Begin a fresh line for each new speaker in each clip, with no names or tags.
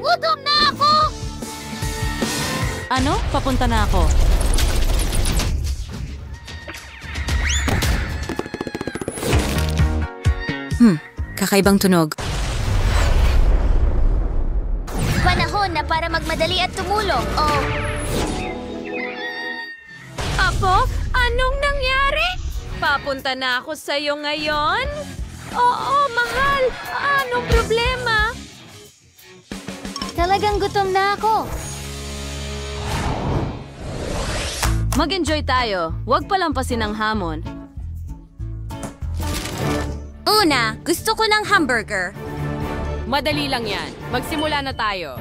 Gutom na ako!
Ano? Papunta na ako. Kakaibang tunog.
Panahon na para magmadali at tumulong. Oh.
Apo, anong nangyari? Papunta na ako sa'yo ngayon? Oo, mahal. Anong problema?
Talagang gutom na ako.
Mag-enjoy tayo. Huwag palampasin ang hamon.
Una, gusto ko ng hamburger.
Madali lang yan. Magsimula na tayo.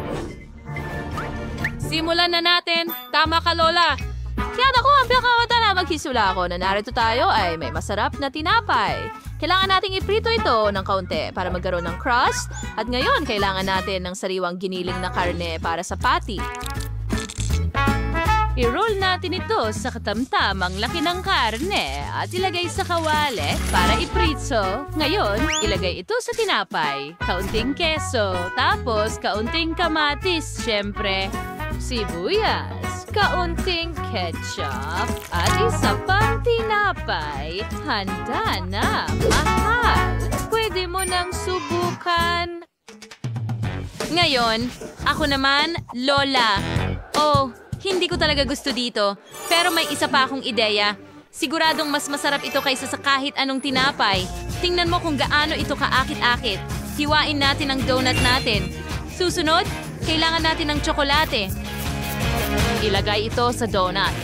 Simulan na natin. Tama ka, Lola. Tiyan ako, ang pinakawata na maghisula ako na narito tayo ay may masarap na tinapay. Kailangan nating iprito ito ng kaunti para magkaroon ng crust. At ngayon, kailangan natin ng sariwang giniling na karne para sa patty. I-roll natin ito sa katamtamang laki ng karne at ilagay sa kawali para iprito. Ngayon, ilagay ito sa tinapay. Kaunting keso, tapos kaunting kamatis, syempre. Sibuyas, kaunting ketchup, at isa pang tinapay. Handa na, mahal. Pwede mo nang subukan. Ngayon, ako naman, Lola. Oh, hindi ko talaga gusto dito. Pero may isa pa akong ideya. Siguradong mas masarap ito kaysa sa kahit anong tinapay. Tingnan mo kung gaano ito kaakit-akit. Hiwain natin ang donut natin. Susunod, kailangan natin ng tsokolate. Ilagay ito sa donut.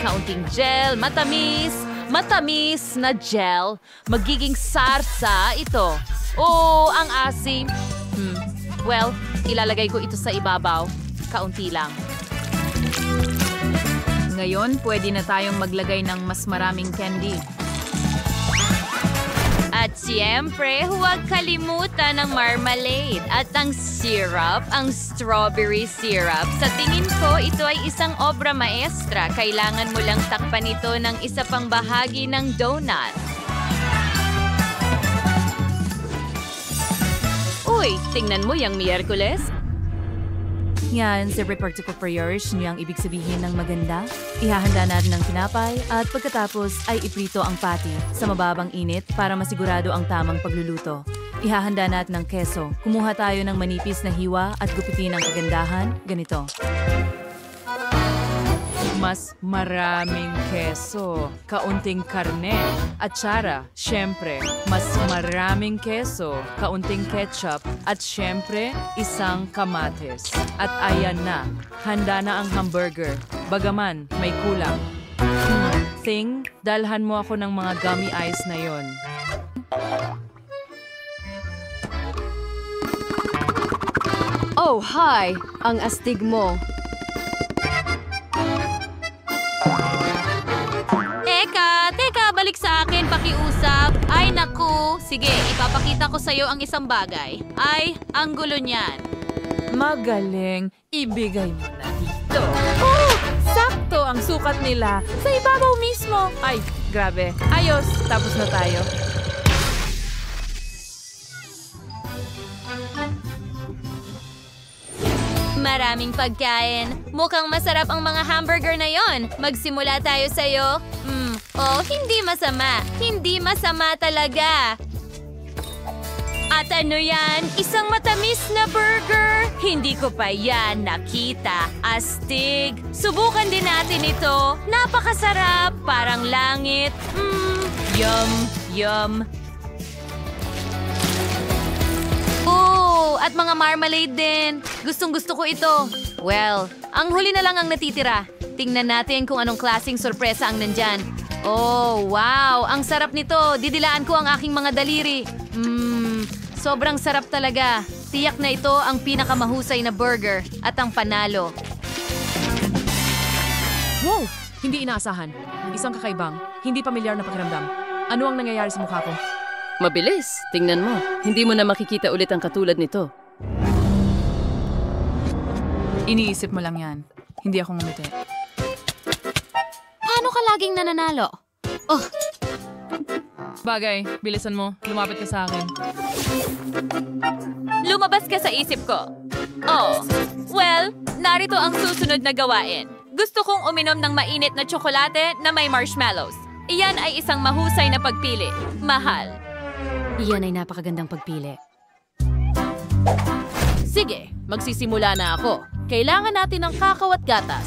Kaunting gel, matamis na gel. Magiging sarsa ito. Oh, ang asim. Well, ilalagay ko ito sa ibabaw. Kaunti lang.
Ngayon, pwede na tayong maglagay ng mas maraming candy.
At siyempre, huwag kalimutan ang marmalade at ang syrup, ang strawberry syrup. Sa tingin ko, ito ay isang obra maestra. Kailangan mo lang takpan ito ng isa pang bahagi ng donut. Uy, tingnan mo yung Miyerkules.
Yan, si reparticulars niyang ibig sabihin ng maganda. Ihahanda natin ng tinapay at pagkatapos ay iprito ang patty sa mababang init para masigurado ang tamang pagluluto. Ihahanda natin ng keso. Kumuha tayo ng manipis na hiwa at gupitin ang kagandahan. Ganito. Mas maraming keso, kaunting karne, atsara, syempre, mas maraming keso, kaunting ketchup, at syempre, isang kamatis. At ayan na, handa na ang hamburger, bagaman may kulang. Thing, dalhan mo ako ng mga gummy eyes na yon.
Oh, hi! Ang astig mo. Teka, balik sa akin, pakiusap. Ay, naku. Sige, ipapakita ko sa'yo ang isang bagay. Ay, ang gulo niyan.
Magaling, ibigay mo na dito. Oh, sakto ang sukat nila. Sa ibabaw mismo. Ay, grabe. Ayos, tapos na tayo.
Maraming pagkain. Mukhang masarap ang mga hamburger na yon. Magsimula tayo sa'yo. Oh, hindi masama. Hindi masama talaga. At ano yan? Isang matamis na burger? Hindi ko pa yan nakita. Astig. Subukan din natin ito. Napakasarap. Parang langit. Yum. At mga marmalade din. Gustong-gusto ko ito. Well, ang huli na lang ang natitira. Tingnan natin kung anong klaseng sorpresa ang nandyan. Oh, wow! Ang sarap nito. Didilaan ko ang aking mga daliri. Sobrang sarap talaga. Tiyak na ito ang pinakamahusay na burger at ang panalo.
Wow! Hindi inaasahan. Isang kakaibang, hindi pamilyar na pakiramdam. Ano ang nangyayari sa mukha ko?
Mabilis. Tingnan mo. Hindi mo na makikita ulit ang katulad nito.
Iniisip mo lang yan. Hindi ako ngumiti.
Paano ka laging nananalo? Oh,
Bagay, bilisan mo. Lumapit ka sa akin.
lumabas ka sa isip ko. Oh, well, narito ang susunod na gawain. Gusto kong uminom ng mainit na tsokolate na may marshmallows. Iyan ay isang mahusay na pagpili. Mahal.
Iyan ay napakagandang pagpili.
Sige, magsisimula na ako. Kailangan natin ng kakao at gatas.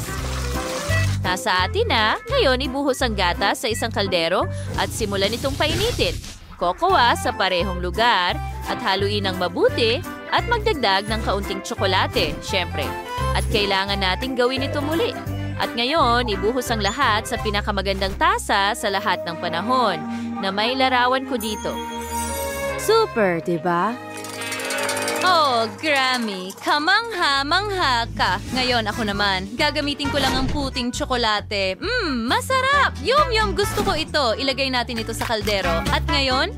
Nasa atin na, ngayon ibuhos ang gatas sa isang kaldero at simulan itong painitin. Kokoa sa parehong lugar at haluin ng mabuti at magdagdag ng kaunting tsokolate, syempre. At kailangan nating gawin ito muli. At ngayon, ibuhos ang lahat sa pinakamagandang tasa sa lahat ng panahon na may larawan ko dito.
Super, diba?
Oh, Grammy, kamangha-mangha ka. Ngayon ako naman, gagamitin ko lang ang puting tsokolate. Masarap! Yum, gusto ko ito. Ilagay natin ito sa kaldero. At ngayon,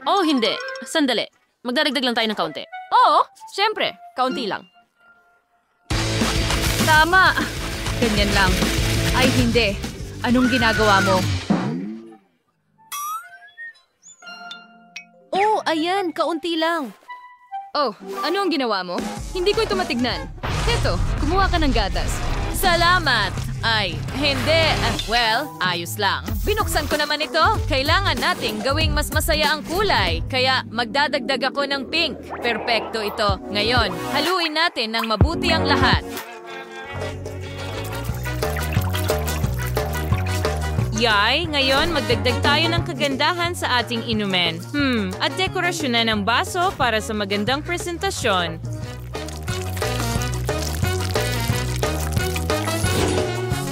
Oh, hindi. Sandali. Magdadagdag lang tayo ng kaunti.
oo, syempre, kaunti lang.
Tama! Ganyan lang. Ay, hindi. Anong ginagawa mo?
Oh, ayan, kaunti lang.
Oh, ano ang ginawa mo? Hindi ko ito matignan. Eto, kumuha ka ng gatas.
Salamat! Ay, hindi. Well, ayos lang. Binuksan ko naman ito. Kailangan nating gawing mas masaya ang kulay. Kaya magdadagdag ako ng pink. Perpekto ito. Ngayon, haluin natin ng mabuti ang lahat. Yay, ngayon magdagdag tayo ng kagandahan sa ating inumin. At dekorasyon na ng baso para sa magandang presentasyon.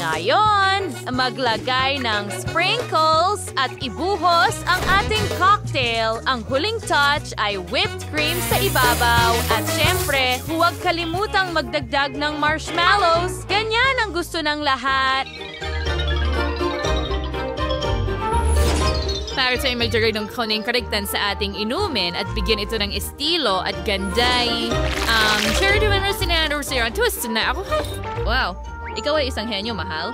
Ngayon, maglagay ng sprinkles at ibuhos ang ating cocktail. Ang huling touch ay whipped cream sa ibabaw. At syempre, huwag kalimutang magdagdag ng marshmallows. Ganyan ang gusto ng lahat. Para tayo maglagay ng konting karagtan sa ating inumin at bigyan ito ng estilo at ganday. Charity winner si Nando Sierra. Twist na ako.
Wow, ikaw ay isang henyo, mahal.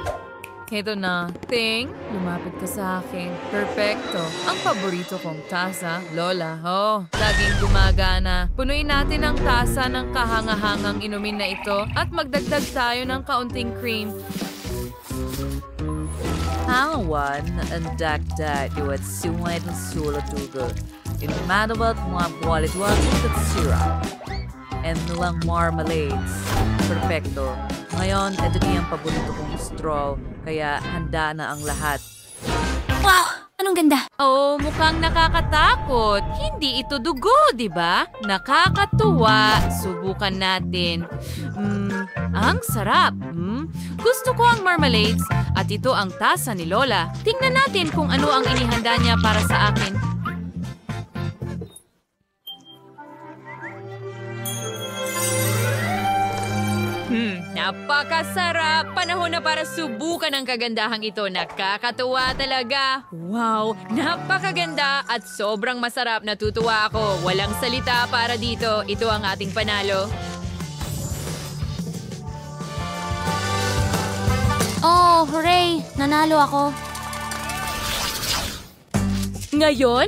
Ito na. Ting, lumapit ka sa akin. Perfecto. Ang paborito kong tasa, Lola. Oh, laging gumagana. Punuin natin ang tasa ng kahangahangang inumin na ito at magdagdag tayo ng kaunting cream. Hangawan ang dagdag at sungay ng sulatugo. Inamadawat mga buwalit-buwalit at syrup. And nilang marmalades. Perfecto. Ngayon, ito na yung paborito kong straw, kaya handa na ang lahat.
Wow! Anong ganda!
Oh, mukhang nakakatakot. Hindi ito dugo, di ba? Nakakatuwa. Subukan natin. Ang sarap. Gusto ko ang marmalades at ito ang tasa ni Lola. Tingnan natin kung ano ang inihanda niya para sa akin. Napakasarap! Panahon na para subukan ang kagandahang ito. Nakakatuwa talaga. Wow! Napakaganda at sobrang masarap. Natutuwa ako. Walang salita para dito. Ito ang ating panalo.
Oh, hooray! Nanalo ako.
Ngayon,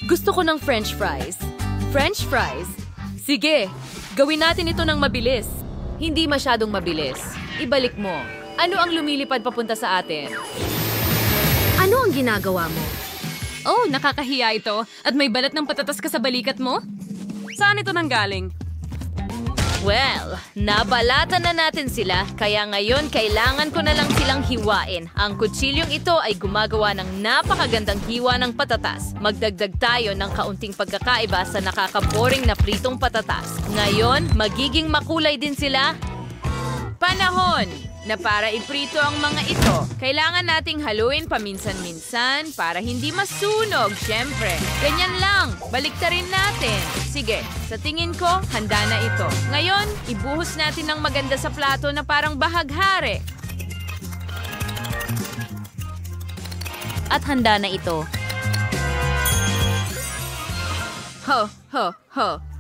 gusto ko ng French fries. French fries? Sige, gawin natin ito ng mabilis. Hindi masyadong mabilis. Ibalik mo. Ano ang lumilipad papunta sa atin? Ano ang ginagawa mo?
Oh, nakakahiya ito. At may balat ng patatas ka sa balikat mo? Saan ito nanggaling? Well, nabalatan na natin sila, kaya ngayon kailangan ko na lang silang hiwain. Ang kutsilyong ito ay gumagawa ng napakagandang hiwa ng patatas. Magdagdag tayo ng kaunting pagkakaiba sa nakakaboring na pritong patatas. Ngayon, magiging makulay din sila. Panahon na para iprito ang mga ito. Kailangan nating haluin paminsan-minsan para hindi masunog, syempre. Ganyan lang, baliktarin natin. Sige, sa tingin ko, handa na ito. Ngayon, ibuhos natin ng maganda sa plato na parang bahaghari.
At handa na ito.
Ho.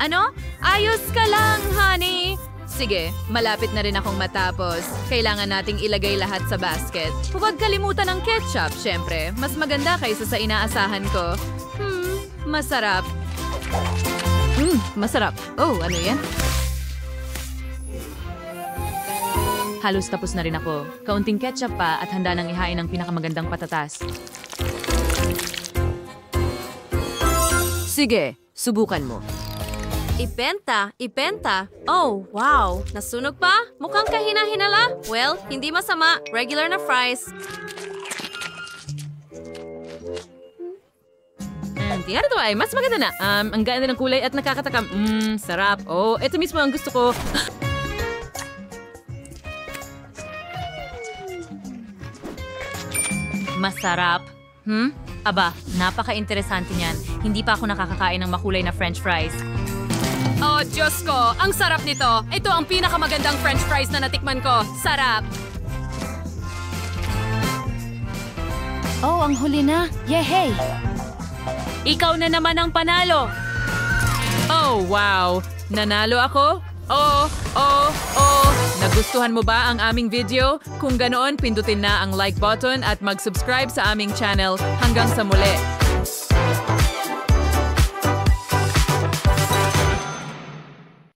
Ano? Ayos ka lang, honey.
Sige, malapit na rin akong matapos. Kailangan nating ilagay lahat sa basket. Huwag kalimutan ng ketchup, syempre. Mas maganda kaysa sa inaasahan ko. Masarap. Masarap. Oh, ano yan?
Halos tapos na rin ako. Kaunting ketchup pa at handa nang ihain ang pinakamagandang patatas.
Sige, subukan mo.
Ipenta. Oh, wow. Nasunog pa? Mukhang kahina-hinala. Well, hindi masama. Regular na fries.
Tingnan ito ay mas maganda na. Ang ganda ng kulay at nakakatakam. Sarap. Oh, ito mismo ang gusto ko.
Masarap. Aba, napaka-interesante niyan. Hindi pa ako nakakakain ng makulay na french fries.
Oh, Diyos ko! Ang sarap nito! Ito ang pinakamagandang french fries na natikman ko. Sarap!
Oh, ang huli na. Yehey!
Ikaw na naman ang panalo.
Oh, wow! Nanalo ako? Oh! Nagustuhan mo ba ang aming video? Kung ganoon, pindutin na ang like button at mag-subscribe sa aming channel. Hanggang sa muli!